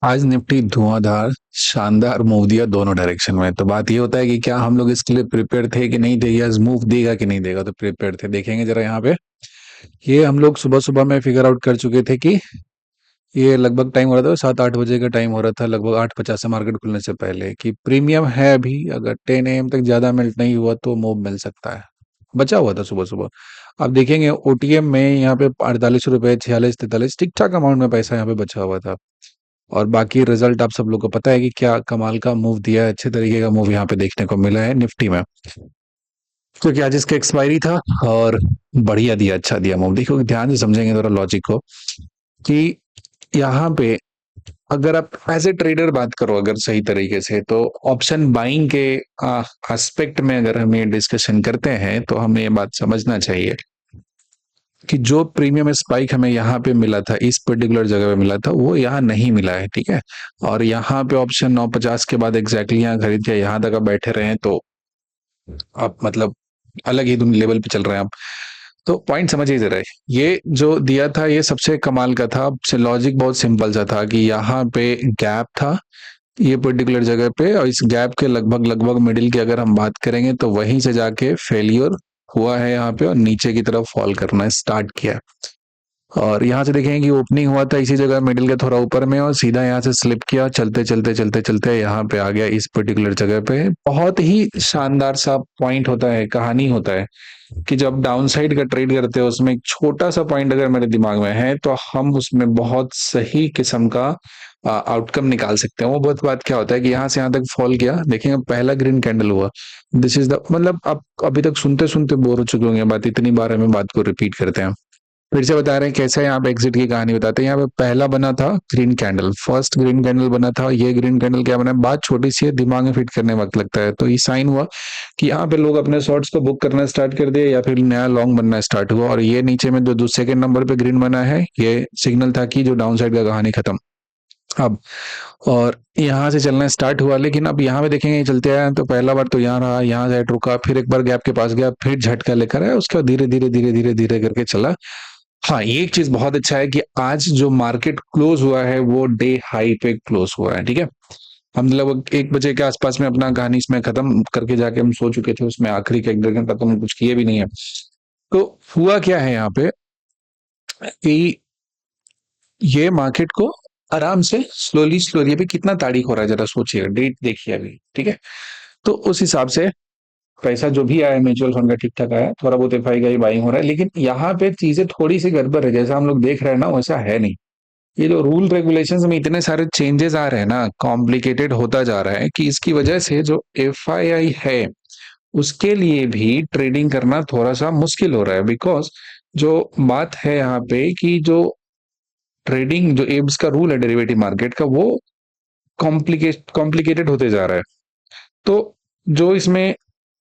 आज निफ्टी धुआंधार शानदार मूव दिया दोनों डायरेक्शन में। तो बात ये होता है कि क्या हम लोग इसके लिए प्रिपेयर थे कि नहीं थे, या मूव देगा कि नहीं देगा। तो प्रिपेयर थे। देखेंगे जरा यहाँ पे, ये हम लोग सुबह सुबह में फिगर आउट कर चुके थे कि ये लगभग टाइम हो रहा था 7-8 बजे का टाइम हो रहा था, लगभग 8:50 से मार्केट खुलने से पहले, कि प्रीमियम है अभी, अगर 10 AM तक ज्यादा मेल्ट नहीं हुआ तो मूव मिल सकता है। बचा हुआ था सुबह सुबह। अब देखेंगे ओटीएम में यहाँ पे 48 रुपए, 46-43 ठीक ठाक अमाउंट में पैसा यहाँ पे बचा हुआ था। और बाकी रिजल्ट आप सब लोग को पता है कि क्या कमाल का मूव दिया है, अच्छे तरीके का मूव यहाँ पे देखने को मिला है निफ्टी में, क्योंकि आज इसका एक्सपायरी था। और बढ़िया दिया, अच्छा दिया मूव। देखो ध्यान से समझेंगे थोड़ा लॉजिक को, कि यहाँ पे अगर आप एज ए ट्रेडर बात करो अगर सही तरीके से, तो ऑप्शन बाइंग के एस्पेक्ट में अगर हम ये डिस्कशन करते हैं तो हमें ये बात समझना चाहिए कि जो प्रीमियम स्पाइक हमें यहाँ पे मिला था, इस पर्टिकुलर जगह पे मिला था, वो यहाँ नहीं मिला है। ठीक है। और यहाँ पे ऑप्शन 9:50 के बाद एग्जैक्टली यहाँ खरीद के यहाँ तक आप बैठे रहे, तो आप मतलब अलग ही लेवल पे चल रहे हैं आप। तो पॉइंट समझिए जरा, ये जो दिया था ये सबसे कमाल का था। लॉजिक बहुत सिंपल सा था कि यहाँ पे गैप था ये पर्टिकुलर जगह पे, और इस गैप के लगभग लगभग मिडिल की अगर हम बात करेंगे तो वहीं से जाके फेलियर हुआ है यहाँ पे, और नीचे की तरफ फॉल करना स्टार्ट किया। और यहाँ से देखेंगे कि ओपनिंग हुआ था इसी जगह मिडिल के थोड़ा ऊपर में, और सीधा यहाँ से स्लिप किया, चलते चलते चलते चलते यहाँ पे आ गया इस पर्टिकुलर जगह पे। बहुत ही शानदार सा पॉइंट होता है, कहानी होता है, कि जब डाउन साइड का ट्रेड करते हो उसमें एक छोटा सा पॉइंट अगर मेरे दिमाग में है तो हम उसमें बहुत सही किस्म का आउटकम निकाल सकते हैं। वो बहुत बात क्या होता है कि यहाँ से यहाँ तक फॉल किया, देखेंगे पहला ग्रीन कैंडल हुआ, दिस इज द मतलब आप अभी तक सुनते सुनते बोर हो चुके होंगे, बात इतनी बार हमें बात को रिपीट करते हैं। फिर से बता रहे हैं कैसे यहाँ पे एग्जिट की कहानी बताते हैं। यहाँ पे पहला बना था green candle, first green candle बना था। ये ग्रीन कैंडल क्या बना, बात छोटी सी है, दिमाग में फिट करने वक्त लगता है। तो ये साइन हुआ कि यहाँ पे लोग अपने शॉर्ट्स को बुक करना स्टार्ट कर दिए, या फिर नया लॉन्ग बनना स्टार्ट हुआ। और ये नीचे में जो सेकंड नंबर पे ग्रीन बना है, ये सिग्नल था कि जो डाउन साइड का कहानी खत्म अब। और यहाँ से चलना स्टार्ट हुआ, लेकिन अब यहाँ पे देखेंगे चलते आए तो पहला बार तो यहाँ रहा, यहाँ से रुका, फिर एक बार गैप के पास गया, फिर झटका लेकर आया, उसके बाद धीरे धीरे धीरे धीरे धीरे करके चला। हाँ, एक चीज बहुत अच्छा है कि आज जो मार्केट क्लोज हुआ है वो डे हाई पे क्लोज हुआ है। ठीक है। हम लगभग 1 बजे के आसपास में अपना कहानी इसमें खत्म करके जाके हम सो चुके थे, उसमें आखिरी का 1-1.5 घंटा तो हम कुछ किए भी नहीं है। तो हुआ क्या है यहाँ पे कि ये मार्केट को आराम से स्लोली स्लोली, अभी कितना तारीख हो रहा है जरा सोचिए, डेट देखिए अभी। ठीक है। तो उस हिसाब से पैसा जो भी आया म्यूचुअल फंड का ठीक ठाक आया, थोड़ा बहुत एफआई का ही बाइंग हो रहा है, लेकिन यहाँ पे चीजें थोड़ी सी गड़बड़ है, जैसा हम लोग देख रहे हैं ना वैसा है नहीं। ये जो रूल रेगुलेशंस में इतने सारे चेंजेस आ रहे हैं ना, कॉम्प्लिकेटेड होता जा रहा है, कि इसकी वजह से जो एफआईआई है उसके लिए भी ट्रेडिंग करना थोड़ा सा मुश्किल हो रहा है। बिकॉज जो बात है यहाँ पे कि जो ट्रेडिंग, जो एब्स का रूल है डेरिवेटिव मार्केट का, वो कॉम्प्लिकेटेड होते जा रहा है। तो जो इसमें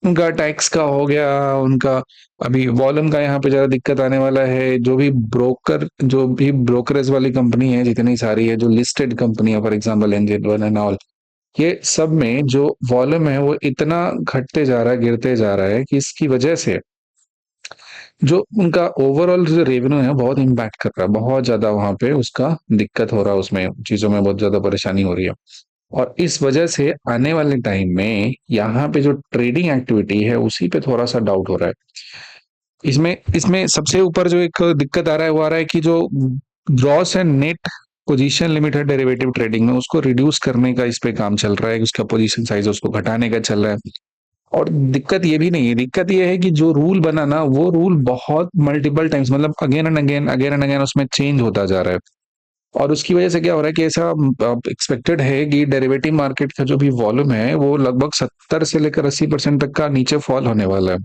उनका टैक्स का हो गया, उनका अभी वॉल्यूम का यहाँ पे ज्यादा दिक्कत आने वाला है। जो भी ब्रोकरेज वाली कंपनी है जितनी सारी है, जो लिस्टेड कंपनी है, for example एनजेड one and all, ये सब में जो वॉल्यूम है वो इतना घटते जा रहा है, गिरते जा रहा है, कि इसकी वजह से जो उनका ओवरऑल जो रेवेन्यू है बहुत इम्पैक्ट कर रहा है, बहुत ज्यादा वहां पे उसका दिक्कत हो रहा है, उसमें चीजों में बहुत ज्यादा परेशानी हो रही है। और इस वजह से आने वाले टाइम में यहाँ पे जो ट्रेडिंग एक्टिविटी है उसी पे थोड़ा सा डाउट हो रहा है। इसमें इसमें सबसे ऊपर जो एक दिक्कत आ रहा है वो आ रहा है कि जो gross and net position limit है डेरिवेटिव ट्रेडिंग में, उसको रिड्यूस करने का इस पे काम चल रहा है, उसका पोजीशन साइज उसको घटाने का चल रहा है। और दिक्कत ये भी नहीं है, दिक्कत ये है कि जो रूल बना ना, वो रूल बहुत मल्टीपल टाइम्स, मतलब अगेन एंड अगेन उसमें चेंज होता जा रहा है। और उसकी वजह से क्या हो रहा है कि ऐसा एक्सपेक्टेड है कि डेरिवेटिव मार्केट का जो भी वॉल्यूम है वो लगभग 70 से लेकर 80% तक का नीचे फॉल होने वाला है।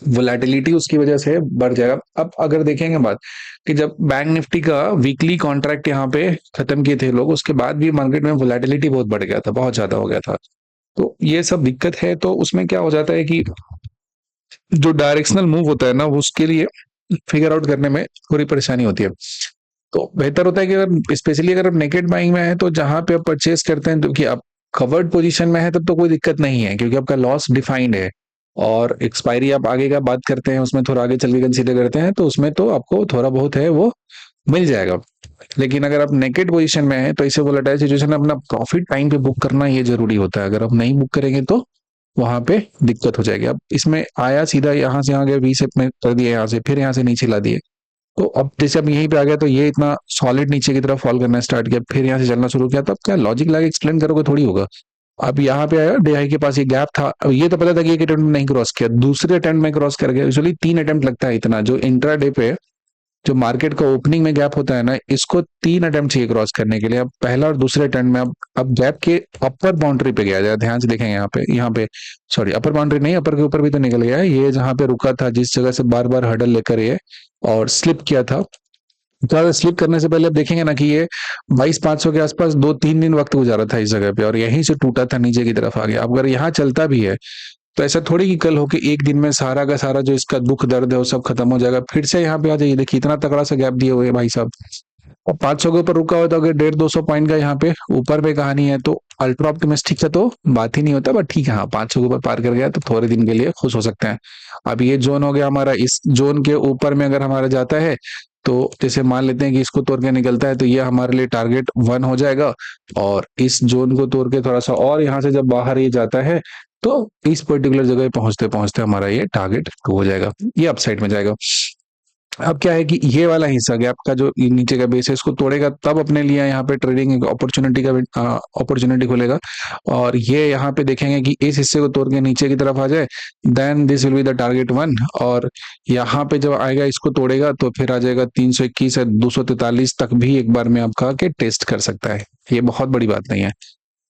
वोलेटिलिटी उसकी वजह से बढ़ जाएगा। अब अगर देखेंगे बात कि जब बैंक निफ्टी का वीकली कॉन्ट्रैक्ट यहाँ पे खत्म किए थे लोग, उसके बाद भी मार्केट में वोलेटिलिटी बहुत बढ़ गया था, बहुत ज्यादा हो गया था। तो ये सब दिक्कत है। तो उसमें क्या हो जाता है कि जो डायरेक्शनल मूव होता है ना, वो उसके लिए फिगर आउट करने में थोड़ी परेशानी होती है। तो बेहतर होता है कि अगर स्पेशली अगर आप नेकेड बाइंग में है तो जहां पे आप परचेस करते हैं, तो कि आप कवर्ड पोजीशन में है तब तो कोई दिक्कत नहीं है, क्योंकि आपका लॉस डिफाइंड है। और एक्सपायरी आप आगे का बात करते हैं, उसमें थोड़ा आगे चल के कंसीडर करते हैं, तो उसमें तो आपको थोड़ा बहुत है वो मिल जाएगा। लेकिन अगर आप नेकेड पोजीशन में है तो इसे वोलेटाइल सिचुएशन में अपना प्रॉफिट टाइम पे बुक करना ये जरूरी होता है। अगर आप नहीं बुक करेंगे तो वहां पे दिक्कत हो जाएगी। अब इसमें आया सीधा यहाँ से आ गया, वी शेप में कर दिया, यहाँ से फिर यहाँ से नीचे ला दिए। तो अब जैसे अब यहीं पे आ गया तो ये इतना सॉलिड नीचे की तरफ फॉल करना स्टार्ट किया, फिर यहाँ से चलना शुरू किया। तो अब क्या लॉजिक लगा एक्सप्लेन करोगे थोड़ी होगा। अब यहाँ पे आया, डे हाई के पास ये गैप था। अब ये तो पता था कि एक अटेम्प्ट नहीं क्रॉस किया, दूसरे अटेम्प्ट में क्रॉस कर गया। यूजुअली 3 अटेम्प्ट लगता है इतना, जो इंट्रा डे पे जो मार्केट का ओपनिंग में गैप होता है ना, इसको 3 अटेम्प्ट चाहिए क्रॉस करने के लिए। अब पहला और दूसरे अटेम्प्ट में अब गैप के अपर बाउंड्री पे गया जाए, ध्यान से देखेंगे यहाँ पे सॉरी अपर बाउंड्री नहीं, अपर के ऊपर भी तो निकल गया है। ये जहां पे रुका था, जिस जगह से बार बार हडल लेकर ये और स्लिप किया था, तो स्लिप करने से पहले आप देखेंगे ना कि ये 22,500 के आसपास 2-3 दिन वक्त गुजारा था इस जगह पे, और यहीं से टूटा था, नीचे की तरफ आ गया। अब अगर यहाँ चलता भी है तो ऐसा थोड़ी कि कल हो कि एक दिन में सारा का सारा जो इसका दुख दर्द है वो सब खत्म हो जाएगा, फिर से यहाँ पे आ जाइए। देखिए इतना तगड़ा सा गैप दिए हुए हैं भाई साहब, और 500 के ऊपर रुका हुआ, तो अगर 150-200 पॉइंट का यहाँ पे ऊपर पे कहानी है तो अल्ट्रा ऑप्टिमिस्टिक का तो बात ही नहीं होता। बट ठीक है, हाँ 500 के ऊपर पार कर गया तो थोड़े दिन के लिए खुश हो सकते हैं। अब ये जोन हो गया हमारा, इस जोन के ऊपर में अगर हमारा जाता है तो जैसे मान लेते हैं कि इसको तोड़ के निकलता है तो ये हमारे लिए टारगेट 1 हो जाएगा। और इस जोन को तोड़ के थोड़ा सा और यहाँ से जब बाहर ये जाता है तो इस पर्टिकुलर जगह पहुंचते पहुंचते हमारा ये टारगेट 2 हो जाएगा, ये अपसाइड में जाएगा। अब क्या है कि ये वाला हिस्सा गैप का जो नीचे का बेस है इसको तोड़ेगा, तब अपने लिए यहाँ पे ट्रेडिंग अपॉर्चुनिटी का अपॉर्चुनिटी खुलेगा। और ये यहाँ पे देखेंगे कि इस हिस्से को तोड़ के नीचे की तरफ आ जाए, then this will be the target 1। और यहाँ पे जब आएगा इसको तोड़ेगा तो फिर आ जाएगा 321 है, 243 तक भी एक बार में आपका के टेस्ट कर सकता है। ये बहुत बड़ी बात नहीं है।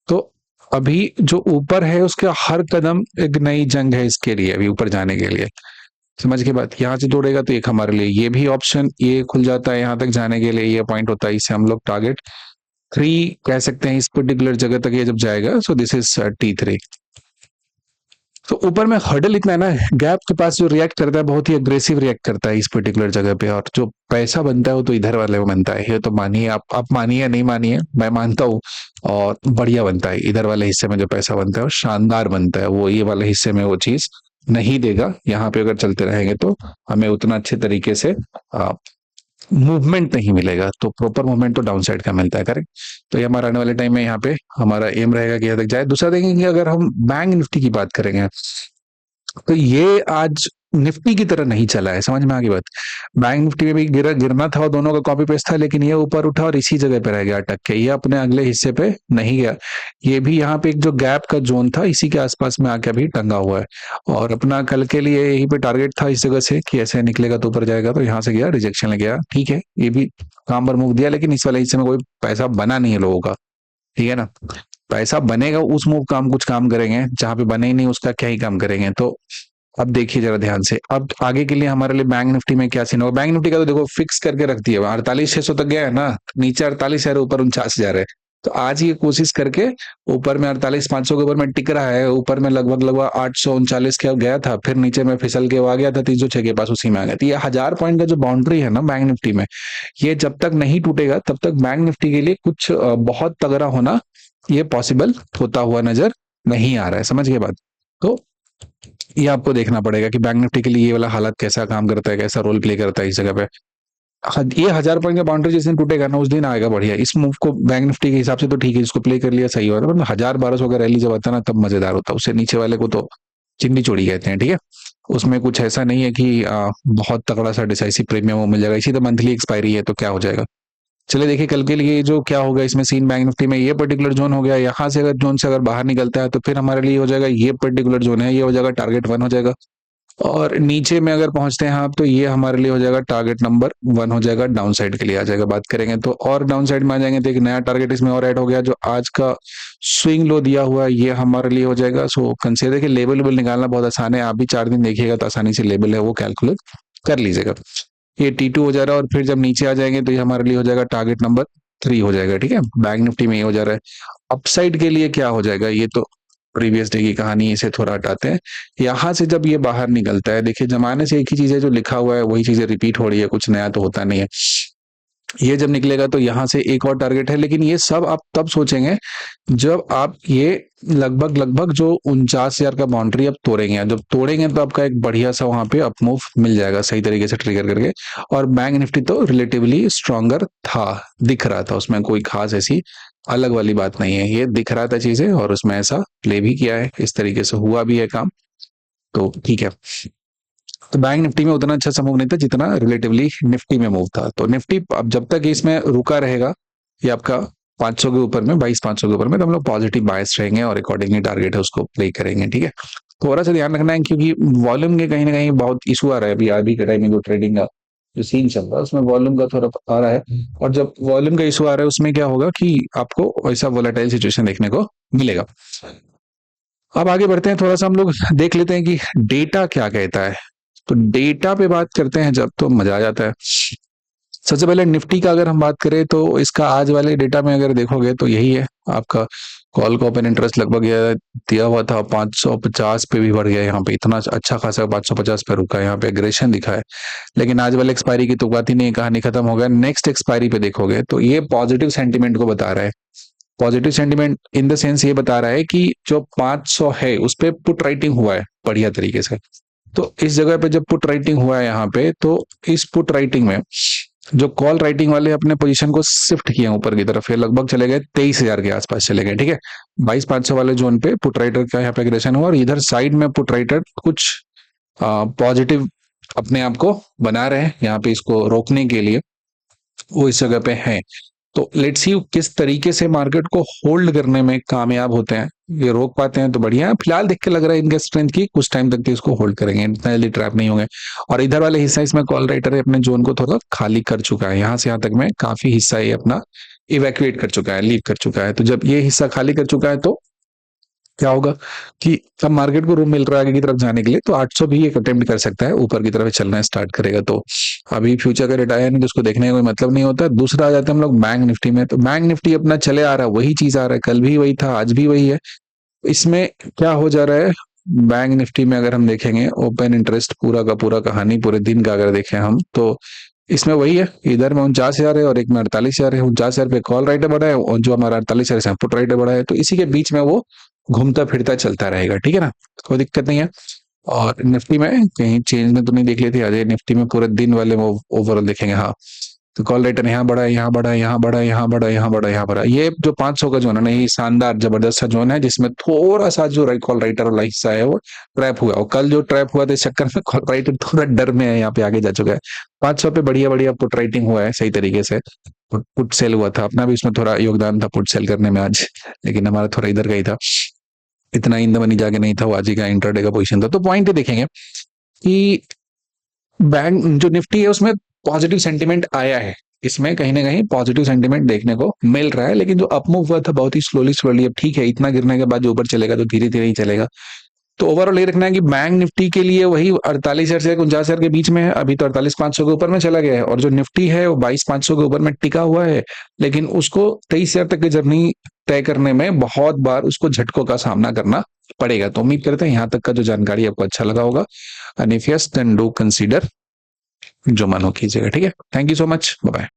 तो अभी जो ऊपर है उसका हर कदम एक नई जंग है इसके लिए, अभी ऊपर जाने के लिए। समझ के बाद यहाँ से तोड़ेगा तो एक हमारे लिए ये भी ऑप्शन ये खुल जाता है, यहाँ तक जाने के लिए ये पॉइंट होता है, इससे हम लोग टारगेट 3 कह सकते हैं इस पर्टिकुलर जगह तक ये जब जाएगा। So this is T3। तो ऊपर में हर्डल इतना है ना, गैप के पास जो रिएक्ट करता है बहुत ही अग्रेसिव रिएक्ट करता है इस पर्टिकुलर जगह पे, और जो पैसा बनता है वो तो इधर वाले में बनता है। ये तो मानिए, आप मानिए नहीं मानिए, मैं मानता हूँ। और बढ़िया बनता है इधर वाले हिस्से में जो पैसा बनता है, वो शानदार बनता है। वो ये वाले हिस्से में वो चीज नहीं देगा। यहाँ पे अगर चलते रहेंगे तो हमें उतना अच्छे तरीके से मूवमेंट नहीं मिलेगा। तो प्रॉपर मूवमेंट तो डाउन साइड का मिलता है, करेक्ट। तो ये हमारा आने वाले टाइम में यहाँ पे हमारा एम रहेगा कि यहाँ तक जाए। दूसरा देखेंगे अगर हम बैंक निफ्टी की बात करेंगे तो ये आज निफ्टी की तरह नहीं चला है, समझ में आ गई बात। बैंक निफ्टी में भी गिरना था और दोनों का कॉपी पेस्ट था, लेकिन ये ऊपर उठा और इसी जगह पे रह गया अटक के, ये अपने अगले हिस्से पे नहीं गया। ये भी यहाँ पे एक जो गैप का जोन था इसी के आसपास में आके भी टंगा हुआ है। और अपना कल के लिए यहीं पे टारगेट था इस जगह से कि ऐसे निकलेगा तो ऊपर जाएगा, तो यहाँ से गया रिजेक्शन ले गया। ठीक है, ये भी काम पर मूव दिया, लेकिन इस वाले हिस्से में कोई पैसा बना नहीं है लोगों का, ठीक है ना। पैसा बनेगा उस मूव का हम कुछ काम करेंगे, जहां पे बने ही नहीं उसका क्या ही काम करेंगे। तो अब देखिए जरा ध्यान से, अब आगे के लिए हमारे लिए बैंक निफ्टी में क्या सीन होगा। बैंक निफ्टी का तो देखो फिक्स करके रख दिया, 48,600 तक गया है ना, नीचे 48,000 ऊपर 49,000 है। तो आज ये कोशिश करके ऊपर में 48,500 के ऊपर में टिक रहा है, ऊपर में लगभग लगभग 839 के गया था, फिर नीचे में फिसल के वो आ गया था 306 के पास, उसी में आ गया। तो ये 1000 पॉइंट का जो बाउंड्री है ना बैंक निफ्टी में, ये जब तक नहीं टूटेगा तब तक बैंक निफ्टी के लिए कुछ बहुत तगड़ा होना ये पॉसिबल होता हुआ नजर नहीं आ रहा है, समझ गए बात। तो ये आपको देखना पड़ेगा कि बैंक निफ्टी के लिए ये वाला हालत कैसा काम करता है, कैसा रोल प्ले करता है इस जगह पे। ये 1000 पॉइंट का बाउंड्री जिस दिन टूटेगा ना उस दिन आएगा बढ़िया। इस मूव को बैंक निफ्टी के हिसाब से तो ठीक है, इसको प्ले कर लिया सही हो रहा है, मतलब 1000-1200 का रैली जब आता है ना तब मजेदार होता है। उससे नीचे वाले को तो चिंडी चोड़ी कहते हैं, ठीक है। उसमें कुछ ऐसा नहीं है कि बहुत तगड़ा सा डिसाइसिव प्रीमियम वो मिल जाएगा। इसी तो मंथली एक्सपायरी है तो क्या हो जाएगा। चलिए देखिए कल के लिए जो क्या होगा इसमें सीन, बैंक निफ्टी में ये पर्टिकुलर जोन हो गया, यहाँ से अगर जोन से अगर बाहर निकलता है तो फिर हमारे लिए हो जाएगा ये पर्टिकुलर जोन है, ये हो जाएगा टारगेट 1 हो जाएगा। और नीचे में अगर पहुंचते हैं आप तो ये हमारे लिए हो जाएगा टारगेट नंबर 1 हो जाएगा, डाउन साइड के लिए आ जाएगा बात करेंगे तो। और डाउन साइड में आ जाएंगे तो एक नया टारगेट इसमें और ऐड हो गया, जो आज का स्विंग लो दिया हुआ है ये हमारे लिए हो जाएगा। सो कंसीडर के लेवल लेवल निकालना बहुत आसान है, आप भी 4 दिन देखिएगा तो आसानी से लेवल है वो कैलकुलेट कर लीजिएगा। ये T2 हो जा रहा है, और फिर जब नीचे आ जाएंगे तो ये हमारे लिए हो जाएगा टारगेट नंबर 3 हो जाएगा, ठीक है। बैंक निफ्टी में ये हो जा रहा है। अपसाइड के लिए क्या हो जाएगा, ये तो प्रीवियस डे की कहानी, इसे थोड़ा हटाते हैं। यहाँ से जब ये बाहर निकलता है, देखिए जमाने से एक ही चीज है जो लिखा हुआ है वही चीजें रिपीट हो रही है, कुछ नया तो होता नहीं है। ये जब निकलेगा तो यहाँ से एक और टारगेट है, लेकिन ये सब आप तब सोचेंगे जब आप ये लगभग लगभग जो 49,000 का बाउंड्री आप तोड़ेंगे। जब तोड़ेंगे तो आपका एक बढ़िया सा वहां पे अपमूव मिल जाएगा सही तरीके से ट्रिगर करके। और बैंक निफ्टी तो रिलेटिवली स्ट्रॉन्गर था, दिख रहा था, उसमें कोई खास ऐसी अलग वाली बात नहीं है, ये दिख रहा था चीजें और उसमें ऐसा प्ले भी किया है, इस तरीके से हुआ भी है काम। तो ठीक है, तो बैंक निफ्टी में उतना अच्छा सा मूव नहीं था जितना रिलेटिवली निफ्टी में मूव था। तो निफ्टी अब जब तक इसमें रुका रहेगा, ये आपका 500 के ऊपर में, 22,500 के ऊपर में, तो हम लोग पॉजिटिव बायस रहेंगे और अकॉर्डिंगली टारगेट है उसको प्ले करेंगे। ठीक है, थोड़ा सा ध्यान रखना है क्योंकि वॉल्यूम के कहीं ना कहीं बहुत इशू आ रहा है अभी के टाइम में, जो ट्रेडिंग का जो सीन चल रहा है उसमें वॉल्यूम का थोड़ा आ रहा है। और जब वॉल्यूम का इशू आ रहा है उसमें क्या होगा कि आपको ऐसा वोलेटाइल सिचुएशन देखने को मिलेगा। अब आगे बढ़ते हैं, थोड़ा सा हम लोग देख लेते हैं कि डेटा क्या कहता है। तो डेटा पे बात करते हैं जब, तो मजा आ जाता है। सबसे पहले निफ्टी का अगर हम बात करें तो इसका आज वाले डेटा में अगर देखोगे तो यही है आपका। कॉल का ओपन इंटरेस्ट लगभग ये दिया हुआ था 550 पे भी बढ़ गया, यहाँ पे इतना अच्छा खासा 550 पे रुका है, यहाँ पे एग्रेशन दिखा है। लेकिन आज वाले एक्सपायरी की तो बात ही नहीं, कहानी खत्म हो गया। नेक्स्ट एक्सपायरी पे देखोगे तो ये पॉजिटिव सेंटीमेंट को बता रहा है। Positive sentiment in the sense ये बता रहा है कि जो 500 है उस पे पुट राइटिंग हुआ है बढ़िया तरीके से। तो इस जगह पे जब पुट राइटिंग हुआ है यहाँ पे, तो इस पुट राइटिंग में जो कॉल राइटिंग वाले अपने पोजीशन को शिफ्ट किए ऊपर की तरफ, ये लगभग चले गए 23,000 के आसपास चले गए। ठीक है, 22,500 वाले जोन पे पुट राइटर का यहाँ पे एग्रेशन हुआ और इधर साइड में पुट राइटर कुछ पॉजिटिव अपने आप को बना रहे हैं यहाँ पे इसको रोकने के लिए, वो इस जगह पे है। तो लेट्स सी किस तरीके से मार्केट को होल्ड करने में कामयाब होते हैं, ये रोक पाते हैं तो बढ़िया है। फिलहाल देख के लग रहा है इनके स्ट्रेंथ की कुछ टाइम तक इसको होल्ड करेंगे, इतना जल्दी ट्रैप नहीं होंगे। और इधर वाले हिस्सा इसमें कॉल राइटर है अपने जोन को थोड़ा खाली कर चुका है, यहाँ से यहाँ तक में काफी हिस्सा ये अपना इवैक्यूएट कर चुका है, लीव कर चुका है। तो जब ये हिस्सा खाली कर चुका है तो क्या होगा कि अब मार्केट को रूम मिल रहा है आगे की तरफ जाने के लिए, तो 800 भी एक अटेम्प्ट कर सकता है, ऊपर की तरफ चलना स्टार्ट करेगा। तो अभी फ्यूचर का डेटा है नहीं तो उसको देखने का कोई मतलब नहीं होता। दूसरा आ जाते हैं हम लोग बैंक निफ्टी में। तो बैंक निफ्टी अपना चले आ रहा है, वही चीज आ रहा है, कल भी वही था आज भी वही है। इसमें क्या हो जा रहा है बैंक निफ्टी में, अगर हम देखेंगे ओपन इंटरेस्ट पूरा का पूरा कहानी पूरे दिन का अगर देखें हम, तो इसमें वही है, इधर में 49,000 है और एक में 48,000 है। 49,000 पे कॉल राइटर बढ़ा है और जो हमारा 48,000 पुट राइटर बढ़ा है, तो इसी के बीच में वो घूमता फिरता चलता रहेगा। ठीक है ना, कोई दिक्कत नहीं है। और निफ्टी में कहीं चेंज में तो नहीं देख लेती, अजय निफ्टी में पूरे दिन वाले वो ओवरऑल देखेंगे। हाँ, तो कॉल रेट यहाँ बढ़ा है, यहाँ बढ़ा है, यहाँ बढ़ा है, यहाँ बढ़ा है, यहाँ बढ़ा है, यहाँ बढ़ा है। ये जो 500 का जोन है ना, ये शानदार जबरदस्त सा जोन है जिसमें थोड़ा सा जो कॉल राइटर वाला हिस्सा है वो ट्रैप हुआ। और कल जो ट्रैप हुआ था इस चक्कर में कॉल राइटर थोड़ा डर में है, यहाँ पे आगे जा चुका है। 500 पे बढ़िया बढ़िया पुट राइटिंग हुआ है सही तरीके से, पुट सेल हुआ था, अपना भी इसमें थोड़ा योगदान था पुट सेल करने में आज, लेकिन हमारा थोड़ा इधर का ही था, इतना इन द मनी जाके नहीं था, वो आज ही का इंटरडे का पोजीशन था। तो पॉइंट ये देखेंगे कि बैंक जो निफ्टी है उसमें पॉजिटिव सेंटीमेंट आया है, इसमें कहीं ना कहीं पॉजिटिव सेंटीमेंट देखने को मिल रहा है। लेकिन जो अपमूव हुआ था बहुत ही स्लोली स्लोली, अब ठीक है इतना गिरने के बाद जो ऊपर चलेगा तो धीरे धीरे ही चलेगा। तो ओवरऑल ये रखना है कि बैंक निफ्टी के लिए वही 48,000 से 49,000 के बीच में है, अभी तो 48,500 के ऊपर में चला गया है। और जो निफ्टी है वो 22,500 के ऊपर में टिका हुआ है, लेकिन उसको 23,000 तक की जर्नी तय करने में बहुत बार उसको झटकों का सामना करना पड़ेगा। तो उम्मीद करते हैं यहाँ तक का जो जानकारी आपको अच्छा लगा होगा। And if yes then do consider, जो मन हो कीजिएगा। ठीक है, thank you so much, bye bye.